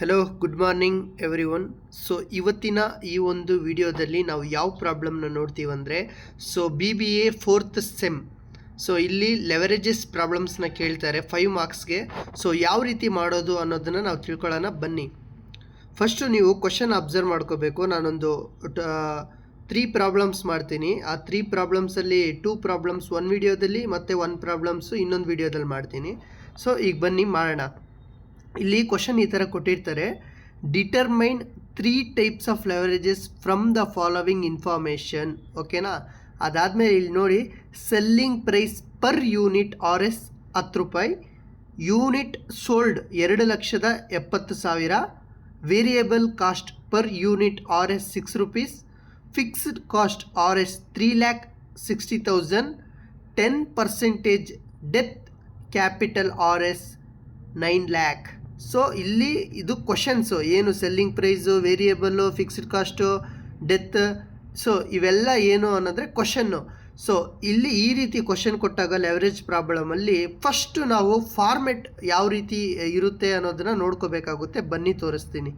Hello good morning every one. So ಇವತ್ತಿನ ಈ ಒಂದು ವಿಡಿಯೋದಲ್ಲಿ ನಾವು ಯಾವ ಪ್ರಾಬ್ಲಮ್ನ ನೋಡ್ತೀವಿ ಅಂದರೆ BBA 4th ಸೆಮ್. ಸೊ ಇಲ್ಲಿ ಲೆವರೇಜಸ್ ಪ್ರಾಬ್ಲಮ್ಸ್ನ ಕೇಳ್ತಾರೆ 5 ಮಾರ್ಕ್ಸ್ಗೆ. ಸೊ ಯಾವ ರೀತಿ ಮಾಡೋದು ಅನ್ನೋದನ್ನು ನಾವು ತಿಳ್ಕೊಳ್ಳೋಣ ಬನ್ನಿ. ಫಸ್ಟು ನೀವು ಕ್ವಶನ್ ಅಬ್ಸರ್ವ್ ಮಾಡ್ಕೋಬೇಕು. ನಾನೊಂದು 3 ಪ್ರಾಬ್ಲಮ್ಸ್ ಮಾಡ್ತೀನಿ. ಆ 3 ಪ್ರಾಬ್ಲಮ್ಸಲ್ಲಿ 2 ಪ್ರಾಬ್ಲಮ್ಸ್ ಒಂದು ವಿಡಿಯೋದಲ್ಲಿ ಮತ್ತು 1 ಪ್ರಾಬ್ಲಮ್ಸು ಇನ್ನೊಂದು ವಿಡಿಯೋದಲ್ಲಿ ಮಾಡ್ತೀನಿ. ಸೊ ಈಗ ಬನ್ನಿ ಮಾಡೋಣ. ಇಲ್ಲಿ ಕ್ವಶನ್ ಈ ಥರ ಕೊಟ್ಟಿರ್ತಾರೆ, determine 3 types of leverages from the following information. ಓಕೆನಾ? ಅದಾದಮೇಲೆ ಇಲ್ಲಿ ನೋಡಿ, selling price per unit RS 10 ರೂಪಾಯಿ, unit sold 2,70,000, variable cost per unit RS 6 rupees, fixed cost RS 3,60,000, 10% debt capital RS 9 lakh. So ಇಲ್ಲಿ ಇದು ಕ್ವಶನ್ಸು ಏನು, selling price, variable, fixed cost, debt. So ಇವೆಲ್ಲ ಏನು ಅನ್ನೋದ್ರೆ ಕ್ವಶನ್ನು. ಸೊ ಇಲ್ಲಿ ಈ ರೀತಿ question ಕೊಟ್ಟಾಗ ಲೆವರೇಜ್ ಪ್ರಾಬ್ಲಮಲ್ಲಿ ಫಸ್ಟು ನಾವು ಫಾರ್ಮೆಟ್ ಯಾವ ರೀತಿ ಇರುತ್ತೆ ಅನ್ನೋದನ್ನು ನೋಡ್ಕೋಬೇಕಾಗುತ್ತೆ. ಬನ್ನಿ ತೋರಿಸ್ತೀನಿ.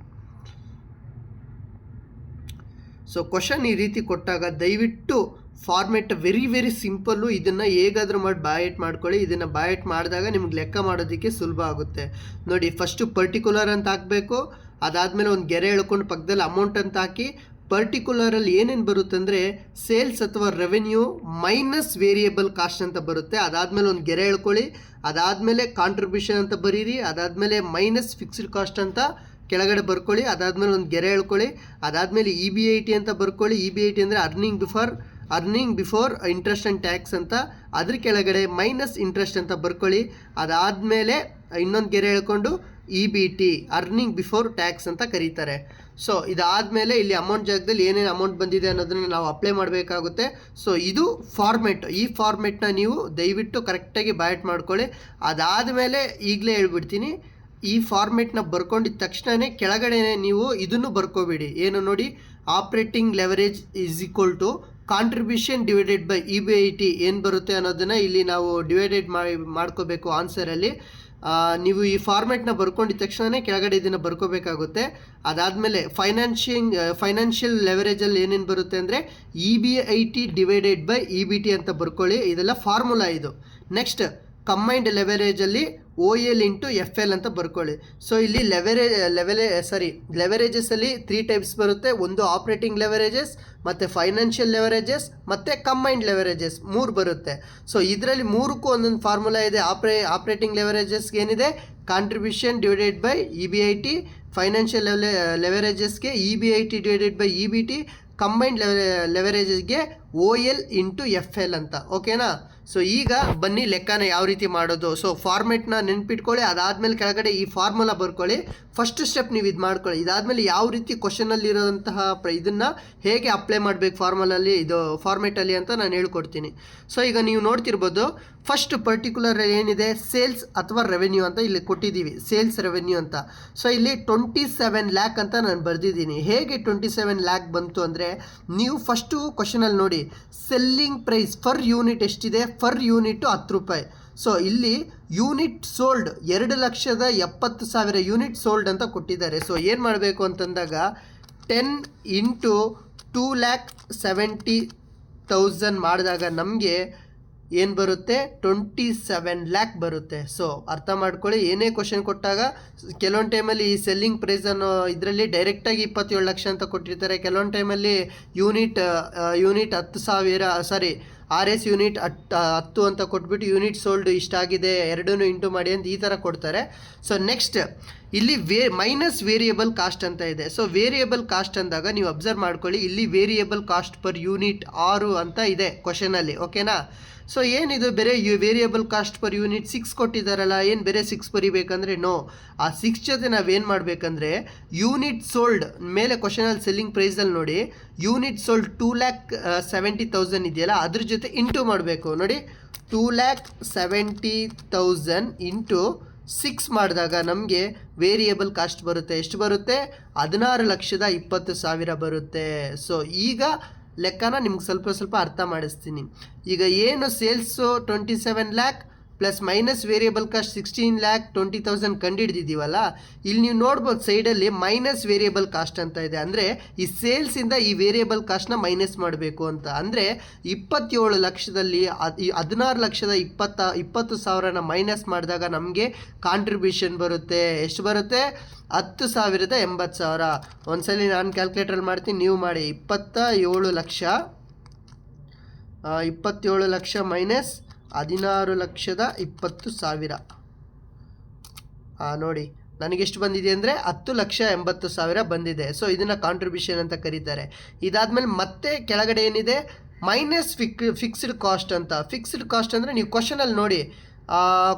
ಸೊ ಕ್ವಶನ್ ಈ ರೀತಿ ಕೊಟ್ಟಾಗ ದಯವಿಟ್ಟು ಫಾರ್ಮೆಟ್ ವೆರಿ ಸಿಂಪಲ್ಲು. ಇದನ್ನು ಹೇಗಾದರೂ ಮಾಡಿ ಬಾಯಟ್ ಮಾಡ್ಕೊಳ್ಳಿ. ಇದನ್ನು ಬಾಯಟ್ ಮಾಡಿದಾಗ ನಿಮ್ಗೆ ಲೆಕ್ಕ ಮಾಡೋದಕ್ಕೆ ಸುಲಭ ಆಗುತ್ತೆ. ನೋಡಿ, ಫಸ್ಟು ಪರ್ಟಿಕ್ಯುಲರ್ ಅಂತ ಹಾಕಬೇಕು. ಅದಾದಮೇಲೆ ಒಂದು ಗೆರೆ ಎಳ್ಕೊಂಡು ಪಕ್ಕದಲ್ಲಿ ಅಮೌಂಟ್ ಅಂತ ಹಾಕಿ, ಪರ್ಟಿಕ್ಯುಲರಲ್ಲಿ ಏನೇನು ಬರುತ್ತೆ ಅಂದರೆ ಸೇಲ್ಸ್ ಅಥವಾ ರೆವೆನ್ಯೂ ಮೈನಸ್ ವೇರಿಯಬಲ್ ಕಾಸ್ಟ್ ಅಂತ ಬರುತ್ತೆ. ಅದಾದಮೇಲೆ ಒಂದು ಗೆರೆ ಎಳ್ಕೊಳ್ಳಿ. ಅದಾದಮೇಲೆ ಕಾಂಟ್ರಿಬ್ಯೂಷನ್ ಅಂತ ಬರೀರಿ. ಅದಾದಮೇಲೆ ಮೈನಸ್ ಫಿಕ್ಸ್ಡ್ ಕಾಸ್ಟ್ ಅಂತ ಕೆಳಗಡೆ ಬರ್ಕೊಳ್ಳಿ. ಅದಾದಮೇಲೆ ಒಂದು ಗೆರೆ ಎಳ್ಕೊಳ್ಳಿ. ಅದಾದಮೇಲೆ EBIT ಅಂತ ಬರ್ಕೊಳ್ಳಿ. EBIT ಅಂದರೆ earning before interest and tax ಅಂತ. ಅದ್ರ ಕೆಳಗಡೆ ಮೈನಸ್ ಇಂಟ್ರೆಸ್ಟ್ ಅಂತ ಬರ್ಕೊಳ್ಳಿ. ಅದಾದಮೇಲೆ ಇನ್ನೊಂದು ಗೆರೆ ಹೇಳ್ಕೊಂಡು EBT ಅರ್ನಿಂಗ್ ಬಿಫೋರ್ ಟ್ಯಾಕ್ಸ್ ಅಂತ ಕರೀತಾರೆ. ಸೊ ಇದಾದಮೇಲೆ ಇಲ್ಲಿ ಅಮೌಂಟ್ ಜಾಗದಲ್ಲಿ ಏನೇನು ಅಮೌಂಟ್ ಬಂದಿದೆ ಅನ್ನೋದನ್ನು ನಾವು ಅಪ್ಲೈ ಮಾಡಬೇಕಾಗುತ್ತೆ. ಸೊ ಇದು ಫಾರ್ಮೆಟ್. ಈ ಫಾರ್ಮೆಟ್ನ ನೀವು ದಯವಿಟ್ಟು ಕರೆಕ್ಟಾಗಿ ಬಾಯಟ್ ಮಾಡ್ಕೊಳ್ಳಿ. ಅದಾದಮೇಲೆ ಈಗಲೇ ಹೇಳ್ಬಿಡ್ತೀನಿ, ಈ ಫಾರ್ಮೆಟ್ನ ಬರ್ಕೊಂಡಿದ್ದ ತಕ್ಷಣವೇ ಕೆಳಗಡೆ ನೀವು ಇದನ್ನು ಬರ್ಕೋಬೇಡಿ. ಏನು ನೋಡಿ, operating leverage is equal to contribution divided by EBIT ಏನು ಬರುತ್ತೆ ಅನ್ನೋದನ್ನು ಇಲ್ಲಿ ನಾವು ಡಿವೈಡೆಡ್ ಮಾಡ್ಕೋಬೇಕು ಆನ್ಸರಲ್ಲಿ. ನೀವು ಈ ಫಾರ್ಮೆಟ್ನ ಬರ್ಕೊಂಡಿದ್ದ ತಕ್ಷಣವೇ ಕೆಳಗಡೆ ಇದನ್ನು ಬರ್ಕೋಬೇಕಾಗುತ್ತೆ. ಅದಾದಮೇಲೆ ಫೈನಾನ್ಷಿಯಲ್ ಲೆವರೇಜಲ್ಲಿ ಏನೇನು ಬರುತ್ತೆ ಅಂದರೆ EBIT ಡಿವೈಡೆಡ್ ಬೈ EBT ಅಂತ ಬರ್ಕೊಳ್ಳಿ. ಇದೆಲ್ಲ ಫಾರ್ಮುಲಾ ಇದು. ನೆಕ್ಸ್ಟ್ ಕಂಬೈನ್ಡ್ ಲೆವರೇಜಲ್ಲಿ OL ಇಂಟು FL ಅಂತ ಬರ್ಕೊಳ್ಳಿ. ಸೊ ಇಲ್ಲಿ ಲೆವರೇಜಸ್ಸಲ್ಲಿ 3 ಟೈಪ್ಸ್ ಬರುತ್ತೆ. ಒಂದು ಆಪ್ರೇಟಿಂಗ್ ಲೆವರೇಜಸ್, ಮತ್ತು ಫೈನಾನ್ಷಿಯಲ್ ಲೆವರೇಜಸ್, ಮತ್ತು ಕಂಬೈನ್ಡ್ ಲೆವರೇಜಸ್ 3 ಬರುತ್ತೆ. ಸೊ ಇದರಲ್ಲಿ 3ಕ್ಕೂ ಒಂದೊಂದು ಫಾರ್ಮುಲಾ ಇದೆ. ಆಪ್ರೇಟಿಂಗ್ ಲೆವರೇಜಸ್ಗೆ ಏನಿದೆ, contribution divided by EBIT, financial ಲೆವರೇಜಸ್ಗೆ EBIT divided by EBT, combined ಲೆವರೇಜಸ್ಗೆ OL ಇಂಟು FL ಅಂತ. ಓಕೆನಾ? ಸೊ ಈಗ ಬನ್ನಿ ಲೆಕ್ಕನ ಯಾವ ರೀತಿ ಮಾಡೋದು. ಸೊ ಫಾರ್ಮೆಟ್ನ ನೆನ್ಪಿಟ್ಕೊಳ್ಳಿ. ಅದಾದಮೇಲೆ ಕೆಳಗಡೆ ಈ ಫಾರ್ಮುಲಾ ಬರ್ಕೊಳ್ಳಿ. ಫಸ್ಟ್ ಸ್ಟೆಪ್ ನೀವು ಇದು ಮಾಡ್ಕೊಳ್ಳಿ. ಇದಾದಮೇಲೆ ಯಾವ ರೀತಿ ಕ್ವಶನಲ್ಲಿರೋಂತಹ ಇದನ್ನು ಹೇಗೆ ಅಪ್ಲೈ ಮಾಡಬೇಕು ಫಾರ್ಮೆಟಲ್ಲಿ ಅಂತ ನಾನು ಹೇಳ್ಕೊಡ್ತೀನಿ. ಸೊ ಈಗ ನೀವು ನೋಡ್ತಿರ್ಬೋದು, ಫಸ್ಟ್ ಪರ್ಟಿಕ್ಯುಲರ್ ಏನಿದೆ, ಸೇಲ್ಸ್ ಅಥವಾ ರೆವೆನ್ಯೂ ಅಂತ ಇಲ್ಲಿ ಕೊಟ್ಟಿದ್ದೀವಿ, ಸೇಲ್ಸ್ ರೆವೆನ್ಯೂ ಅಂತ. ಸೊ ಇಲ್ಲಿ 27 lakh ಅಂತ ನಾನು ಬರೆದಿದ್ದೀನಿ. ಹೇಗೆ 27 lakh ಬಂತು ಅಂದರೆ, ನೀವು ಫಸ್ಟು ಕ್ವಶನಲ್ಲಿ ನೋಡಿ, ಸೆಲ್ಲಿಂಗ್ ಪ್ರೈಸ್ ಫರ್ ಯೂನಿಟ್ ಎಷ್ಟಿದೆ, ಫರ್ ಯೂನಿಟು 10 ರೂಪಾಯಿ. ಸೊ ಇಲ್ಲಿ ಯೂನಿಟ್ ಸೋಲ್ಡ್ 2,70,000 ಯೂನಿಟ್ ಸೋಲ್ಡ್ ಅಂತ ಕೊಟ್ಟಿದ್ದಾರೆ. ಸೊ ಏನು ಮಾಡಬೇಕು ಅಂತಂದಾಗ 10 ಇಂಟು 2,70,000 ಮಾಡಿದಾಗ ನಮಗೆ ಏನು ಬರುತ್ತೆ, 27 lakh ಬರುತ್ತೆ. ಸೊ ಅರ್ಥ ಮಾಡ್ಕೊಳ್ಳಿ. ಏನೇ ಕ್ವಶನ್ ಕೊಟ್ಟಾಗ ಕೆಲವೊಂದು ಟೈಮಲ್ಲಿ ಈ ಸೆಲ್ಲಿಂಗ್ ಪ್ರೈಸ್ ಅನ್ನೋ ಇದರಲ್ಲಿ ಡೈರೆಕ್ಟಾಗಿ 27 ಲಕ್ಷ ಅಂತ ಕೊಟ್ಟಿರ್ತಾರೆ. ಕೆಲವೊಂದು ಟೈಮಲ್ಲಿ ಯೂನಿಟ್ 10,000 RS ಯೂನಿಟ್ 10 ಅಂತ ಕೊಟ್ಬಿಟ್ಟು ಯೂನಿಟ್ ಸೋಲ್ಡ್ ಇಷ್ಟಾಗಿದೆ 2 ಇಂಟು ಮಾಡಿ ಅಂತ ಈ ಥರ ಕೊಡ್ತಾರೆ. ಸೊ ನೆಕ್ಸ್ಟ್ ಇಲ್ಲಿ ಮೈನಸ್ ವೇರಿಯಬಲ್ ಕಾಸ್ಟ್ ಅಂತ ಇದೆ. ಸೊ ವೇರಿಯಬಲ್ ಕಾಸ್ಟ್ ಅಂದಾಗ ನೀವು ಅಬ್ಸರ್ವ್ ಮಾಡ್ಕೊಳ್ಳಿ, ಇಲ್ಲಿ ವೇರಿಯಬಲ್ ಕಾಸ್ಟ್ ಪರ್ ಯೂನಿಟ್ 6 ಅಂತ ಇದೆ ಕ್ವಶನಲ್ಲಿ. ಓಕೆನಾ? ಸೊ ಏನಿದು ಬೇರೆ ವೇರಿಯಬಲ್ ಕಾಸ್ಟ್ ಪರ್ ಯೂನಿಟ್ 6 ಕೊಟ್ಟಿದ್ದಾರಲ್ಲ, ಏನು ಬೇರೆ 6 ಬರಿಬೇಕಂದ್ರೆ ನೋ. ಆ 6 ಜೊತೆ ನಾವೇನು ಮಾಡಬೇಕಂದ್ರೆ ಯೂನಿಟ್ ಸೋಲ್ಡ್ ಮೇಲೆ ಕ್ವಶನಲ್ಲಿ ಸೆಲ್ಲಿಂಗ್ ಪ್ರೈಸಲ್ಲಿ ನೋಡಿ, ಯೂನಿಟ್ ಸೋಲ್ಡ್ 2,70,000 ಇದೆಯಲ್ಲ, ಅದ್ರ ಜೊತೆ ಇಂಟು ಮಾಡಬೇಕು. ನೋಡಿ, 2,70,000 ಇಂಟು 6 ಮಾಡಿದಾಗ ನಮಗೆ ವೇರಿಯಬಲ್ ಕಾಸ್ಟ್ ಬರುತ್ತೆ. ಎಷ್ಟು ಬರುತ್ತೆ? 16,20,000 ಬರುತ್ತೆ. ಸೊ ಈಗ ಲೆಕ್ಕನ ನಿಮ್ಗೆ ಸ್ವಲ್ಪ ಅರ್ಥ ಮಾಡಿಸ್ತೀನಿ. ಈಗ ಏನು sales 27 lakh plus minus variable cost 16,20,000 ಕಂಡುಹಿಡಿದಿದ್ದೀವಲ್ಲ, ಇಲ್ಲಿ ನೀವು ನೋಡ್ಬೋದು ಸೈಡಲ್ಲಿ ಮೈನಸ್ ವೇರಿಯಬಲ್ ಕಾಸ್ಟ್ ಅಂತ ಇದೆ. ಅಂದರೆ ಈ ಸೇಲ್ಸಿಂದ ಈ ವೇರಿಯಬಲ್ ಕಾಸ್ಟ್ನ ಮೈನಸ್ ಮಾಡಬೇಕು ಅಂತ. ಅಂದರೆ 27 ಲಕ್ಷದಲ್ಲಿ 16,20,000ನ ಮೈನಸ್ ಮಾಡಿದಾಗ ನಮಗೆ ಕಾಂಟ್ರಿಬ್ಯೂಷನ್ ಬರುತ್ತೆ. ಎಷ್ಟು ಬರುತ್ತೆ? 10,80,000. ಒಂದ್ಸಲಿ ನಾನು ಕ್ಯಾಲ್ಕುಲೇಟ್ರಲ್ಲಿ ಮಾಡ್ತೀನಿ, ನೀವು ಮಾಡಿ. 27 ಲಕ್ಷ ಮೈನಸ್ 16,20,000. ನೋಡಿ ನನಗೆಷ್ಟು ಬಂದಿದೆ ಅಂದರೆ 10,80,000 ಬಂದಿದೆ. ಸೊ ಇದನ್ನು ಕಾಂಟ್ರಿಬ್ಯೂಷನ್ ಅಂತ ಕರೀತಾರೆ. ಇದಾದಮೇಲೆ ಮತ್ತೆ ಕೆಳಗಡೆ ಏನಿದೆ? ಮೈನಸ್ ಫಿಕ್ಸ್ಡ್ ಕಾಸ್ಟ್ ಅಂತ. ಫಿಕ್ಸ್ಡ್ ಕಾಸ್ಟ್ ಅಂದರೆ ನೀವು ಕ್ವಶನಲ್ಲಿ ನೋಡಿ,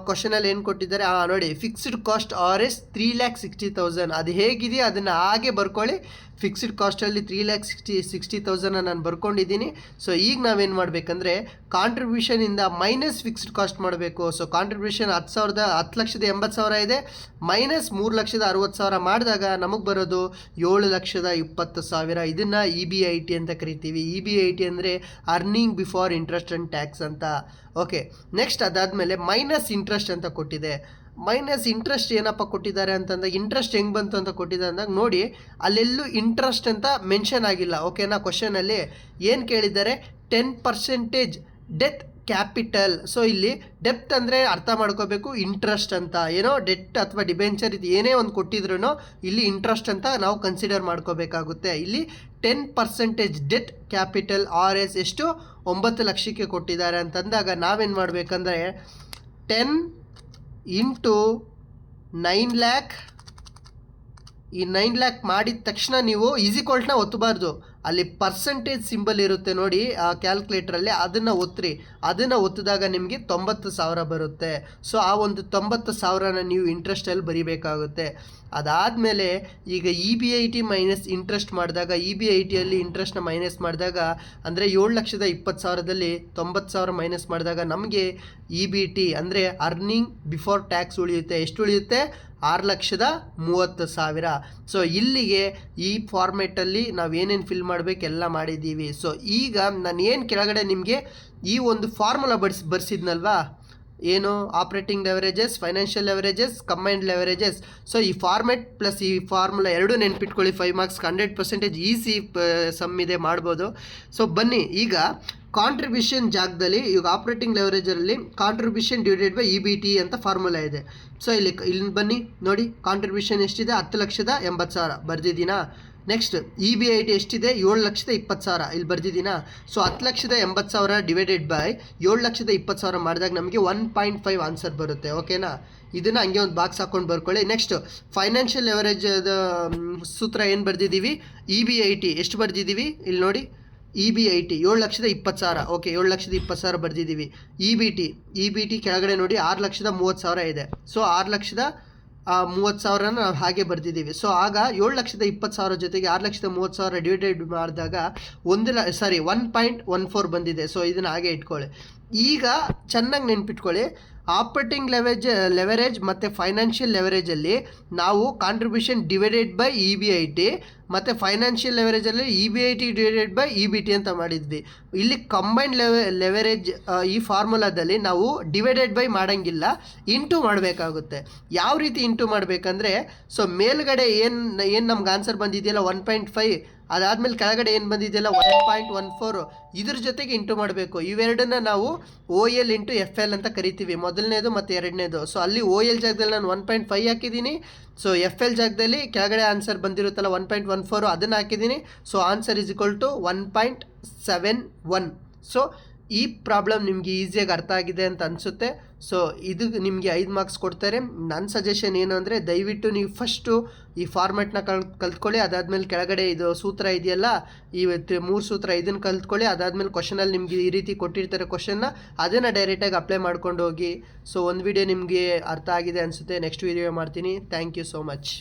ಕ್ವಶನಲ್ಲಿ ಏನು ಕೊಟ್ಟಿದ್ದಾರೆ ನೋಡಿ, ಫಿಕ್ಸ್ಡ್ ಕಾಸ್ಟ್ RS 3,60,000. ಅದು ಹೇಗಿದೆಯೋ ಅದನ್ನು ಹಾಗೆ ಬರ್ಕೊಳ್ಳಿ. ಫಿಕ್ಸ್ಡ್ ಕಾಸ್ಟಲ್ಲಿ 3,60,000 ನಾನು ಬರ್ಕೊಂಡಿದ್ದೀನಿ. ಸೊ ಈಗ ನಾವೇನು ಮಾಡಬೇಕಂದ್ರೆ ಕಾಂಟ್ರಿಬ್ಯೂಷನಿಂದ ಮೈನಸ್ ಫಿಕ್ಸ್ಡ್ ಕಾಸ್ಟ್ ಮಾಡಬೇಕು. ಸೊ ಕಾಂಟ್ರಿಬ್ಯೂಷನ್ 10,80,000 ಇದೆ, ಮೈನಸ್ 3,60,000 ಮಾಡಿದಾಗ ನಮಗೆ ಬರೋದು 7,20,000. ಇದನ್ನು EBIT ಅಂತ ಕರಿತೀವಿ. EBIT ಅಂದರೆ earning before interest and tax ಅಂತ. ಓಕೆ, ನೆಕ್ಸ್ಟ್ ಅದಾದಮೇಲೆ ಮೈನಸ್ ಇಂಟ್ರೆಸ್ಟ್ ಅಂತ ಕೊಟ್ಟಿದೆ. ಮೈನಸ್ ಇಂಟ್ರೆಸ್ಟ್ ಏನಪ್ಪ ಕೊಟ್ಟಿದ್ದಾರೆ ಅಂತಂದಾಗ, ಇಂಟ್ರೆಸ್ಟ್ ಹೆಂಗೆ ಬಂತು ಅಂತ ಕೊಟ್ಟಿದ್ದಾರೆ ಅಂದಾಗ ನೋಡಿ, ಅಲ್ಲೆಲ್ಲೂ ಇಂಟ್ರೆಸ್ಟ್ ಅಂತ ಮೆನ್ಷನ್ ಆಗಿಲ್ಲ. ಓಕೆನಾ? ಕ್ವಶನಲ್ಲಿ ಏನು ಕೇಳಿದ್ದಾರೆ? 10% ಡೆತ್ ಕ್ಯಾಪಿಟಲ್. ಸೊ ಇಲ್ಲಿ ಡೆಪ್ತ್ ಅಂದರೆ ಅರ್ಥ ಮಾಡ್ಕೋಬೇಕು, ಇಂಟ್ರೆಸ್ಟ್ ಅಂತ. ಏನೋ ಡೆಟ್ ಅಥವಾ ಡಿಬೆಂಚರ್ ಇದು ಏನೇ ಒಂದು ಕೊಟ್ಟಿದ್ರು ಇಲ್ಲಿ ಇಂಟ್ರೆಸ್ಟ್ ಅಂತ ನಾವು ಕನ್ಸಿಡರ್ ಮಾಡ್ಕೋಬೇಕಾಗುತ್ತೆ. ಇಲ್ಲಿ 10% ಡೆಟ್ ಕ್ಯಾಪಿಟಲ್ RS ಎಷ್ಟು? 9 ಲಕ್ಷಕ್ಕೆ ಕೊಟ್ಟಿದ್ದಾರೆ ಅಂತಂದಾಗ ನಾವೇನು ಮಾಡಬೇಕಂದ್ರೆ 10 ಇಂಟು 9 lakh. ಈ 9 lakh ಮಾಡಿದ ತಕ್ಷಣ ನೀವು ಈಸಿಕ್ವಲ್ಟ್ನ ಒತ್ತಬಾರ್ದು, ಅಲ್ಲಿ ಪರ್ಸೆಂಟೇಜ್ ಸಿಂಬಲ್ ಇರುತ್ತೆ ನೋಡಿ ಆ ಕ್ಯಾಲ್ಕುಲೇಟ್ರಲ್ಲಿ, ಅದನ್ನು ಒತ್ತಿರಿ. ಅದನ್ನು ಒತ್ತಿದಾಗ ನಿಮಗೆ 90,000 ಬರುತ್ತೆ. ಸೊ ಆ ಒಂದು 90,000ನ ನೀವು ಇಂಟ್ರೆಸ್ಟಲ್ಲಿ ಬರಿಬೇಕಾಗುತ್ತೆ. ಅದಾದಮೇಲೆ ಈಗ EBIT ಮೈನಸ್ ಇಂಟ್ರೆಸ್ಟ್ ಮಾಡಿದಾಗ, EBITಯಲ್ಲಿ ಇಂಟ್ರೆಸ್ಟ್ನ ಮೈನಸ್ ಮಾಡಿದಾಗ ಅಂದರೆ 7,20,000ದಲ್ಲಿ 90,000 ಮೈನಸ್ ಮಾಡಿದಾಗ ನಮಗೆ EBT ಅಂದರೆ ಅರ್ನಿಂಗ್ ಬಿಫೋರ್ ಟ್ಯಾಕ್ಸ್ ಉಳಿಯುತ್ತೆ. ಎಷ್ಟು ಉಳಿಯುತ್ತೆ? 6,30,000. ಸೊ ಇಲ್ಲಿಗೆ ಈ ಫಾರ್ಮೇಟಲ್ಲಿ ನಾವು ಏನೇನು ಫಿಲ್ ಮಾಡಬೇಕು ಎಲ್ಲ ಮಾಡಿದ್ದೀವಿ. ಸೊ ಈಗ ನಾನು ಏನು ಕೆಳಗಡೆ ನಿಮಗೆ ಈ ಒಂದು ಫಾರ್ಮುಲಾ ಬರ್ಸಿದ್ನಲ್ವಾ, ಏನು ಆಪ್ರೇಟಿಂಗ್ ಲೆವರೇಜಸ್, ಫೈನಾನ್ಷಿಯಲ್ ಲೆವರೇಜಸ್, ಕಂಬೈನ್ಡ್ ಲೆವರೇಜಸ್. ಸೊ ಈ ಫಾರ್ಮೆಟ್ ಪ್ಲಸ್ ಈ ಫಾರ್ಮುಲಾ ಎರಡೂ ನೆನ್ಪಿಟ್ಕೊಳ್ಳಿ. 5 ಮಾರ್ಕ್ಸ್ 100% ಈಸಿ ಸಮ್ ಇದೆ, ಮಾಡ್ಬೋದು. ಸೊ ಬನ್ನಿ ಈಗ ಕಾಂಟ್ರಿಬ್ಯೂಷನ್ ಜಾಗದಲ್ಲಿ ಈಗ ಆಪ್ರೇಟಿಂಗ್ ಲೆವರೇಜಲ್ಲಿ ಕಾಂಟ್ರಿಬ್ಯೂಷನ್ ಡಿವೈಡೆಡ್ ಬೈ EBT ಅಂತ ಫಾರ್ಮುಲಾ ಇದೆ. ಸೊ ಇಲ್ಲಿ ಬನ್ನಿ ನೋಡಿ, ಕಾಂಟ್ರಿಬ್ಯೂಷನ್ ಎಷ್ಟಿದೆ? 10,80,000 ಬರ್ದಿದ್ದೀನಾ? ನೆಕ್ಸ್ಟ್ EBIT ಎಷ್ಟಿದೆ? 7,20,000 ಇಲ್ಲಿ ಬರ್ದಿದ್ದೀನಾ? ಸೊ 10,80,000 ಡಿವೈಡೆಡ್ ಬೈ 7,20,000 ಮಾಡಿದಾಗ ನಮಗೆ 1.5 ಆನ್ಸರ್ ಬರುತ್ತೆ. ಓಕೆನಾ? ಇದನ್ನು ಹಂಗೆ ಒಂದು ಬಾಕ್ಸ್ ಹಾಕ್ಕೊಂಡು ಬರ್ಕೊಳ್ಳಿ. ನೆಕ್ಸ್ಟ್ ಫೈನಾನ್ಷಿಯಲ್ ಲೆವರೇಜ್ ಸೂತ್ರ ಏನು ಬರ್ದಿದ್ದೀವಿ? EBIT ಎಷ್ಟು ಬರ್ದಿದ್ದೀವಿ ಇಲ್ಲಿ ನೋಡಿ, EBIT 7,20,000. ಓಕೆ, 7,20,000 ಬರ್ದಿದ್ದೀವಿ. EBT ಕೆಳಗಡೆ ನೋಡಿ 6,30,000 ಇದೆ. ಸೊ 6,30,000 ನಾವು ಹಾಗೆ ಬರ್ದಿದ್ದೀವಿ. ಸೊ ಆಗ 7,20,000 ಜೊತೆಗೆ 6,30,000 ಡಿವೈಡೆಡ್ ಮಾಡಿದಾಗ 1.14 ಬಂದಿದೆ. ಸೊ ಇದನ್ನು ಹಾಗೆ ಇಟ್ಕೊಳ್ಳಿ. ಈಗ ಚೆನ್ನಾಗಿ ನೆನ್ಪಿಟ್ಕೊಳ್ಳಿ, ಆಪ್ರೇಟಿಂಗ್ ಲೆವರೇಜ್ ಮತ್ತು ಫೈನಾನ್ಷಿಯಲ್ ಲೆವರೇಜಲ್ಲಿ ನಾವು ಕಾಂಟ್ರಿಬ್ಯೂಷನ್ ಡಿವೈಡೆಡ್ ಬೈ EBIT ಮತ್ತು ಫೈನಾನ್ಷಿಯಲ್ ಲೆವರೇಜಲ್ಲಿ EBIT ಡಿವೈಡೆಡ್ ಬೈ EBT ಅಂತ ಮಾಡಿದ್ವಿ. ಇಲ್ಲಿ ಕಂಬೈನ್ಡ್ ಲೆವರೇಜ್ ಈ ಫಾರ್ಮುಲಾದಲ್ಲಿ ನಾವು ಡಿವೈಡೆಡ್ ಬೈ ಮಾಡೋಂಗಿಲ್ಲ, ಇಂಟು ಮಾಡಬೇಕಾಗುತ್ತೆ. ಯಾವ ರೀತಿ ಇಂಟು ಮಾಡಬೇಕಂದ್ರೆ, ಸೊ ಮೇಲ್ಗಡೆ ಏನು ನಮ್ಗೆ ಆನ್ಸರ್ ಬಂದಿದೆಯಲ್ಲ 1.5, ಅದಾದಮೇಲೆ ಕೆಳಗಡೆ ಏನು ಬಂದಿದೆಯಲ್ಲ 1.14, ಇದ್ರ ಜೊತೆಗೆ ಇಂಟು ಮಾಡಬೇಕು. ಇವೆರಡನ್ನ ನಾವು OL ಇಂಟು FL ಅಂತ ಕರಿತೀವಿ, ಮೊದಲನೇದು ಮತ್ತು ಎರಡನೇದು. ಸೊ ಅಲ್ಲಿ OL ಜಾಗದಲ್ಲಿ ನಾನು 1.5 ಹಾಕಿದ್ದೀನಿ. ಸೊ FL ಜಾಗದಲ್ಲಿ ಕೆಳಗಡೆ ಆನ್ಸರ್ ಬಂದಿರುತ್ತಲ್ಲ 1.14 ಅದನ್ನು ಹಾಕಿದ್ದೀನಿ. So answer is equal to 1.71. So ಈ ಪ್ರಾಬ್ಲಮ್ ನಿಮಗೆ ಈಸಿಯಾಗಿ ಅರ್ಥ ಆಗಿದೆ ಅಂತ ಅನಿಸುತ್ತೆ. ಸೊ ಇದು ನಿಮಗೆ 5 ಮಾರ್ಕ್ಸ್ ಕೊಡ್ತಾರೆ. ನನ್ನ ಸಜೆಷನ್ ಏನು ಅಂದರೆ, ದಯವಿಟ್ಟು ನೀವು ಫಸ್ಟು ಈ ಫಾರ್ಮೆಟ್ನ ಕಲ್ತ್ಕೊಳ್ಳಿ. ಅದಾದಮೇಲೆ ಕೆಳಗಡೆ ಇದು ಸೂತ್ರ ಇದೆಯಲ್ಲ, ಈ 3 ಸೂತ್ರ ಇದನ್ನು ಕಲ್ತ್ಕೊಳ್ಳಿ. ಅದಾದಮೇಲೆ ಕ್ವಶನಲ್ಲಿ ನಿಮಗೆ ಈ ರೀತಿ ಕೊಟ್ಟಿರ್ತಾರೆ ಕ್ವಶನ್ನ, ಅದನ್ನು ಡೈರೆಕ್ಟಾಗಿ ಅಪ್ಲೈ ಮಾಡ್ಕೊಂಡು ಹೋಗಿ. ಸೊ ಒಂದು ವಿಡಿಯೋ ನಿಮಗೆ ಅರ್ಥ ಆಗಿದೆ ಅನಿಸುತ್ತೆ, ನೆಕ್ಸ್ಟ್ ವಿಡಿಯೋ ಮಾಡ್ತೀನಿ. Thank you so much.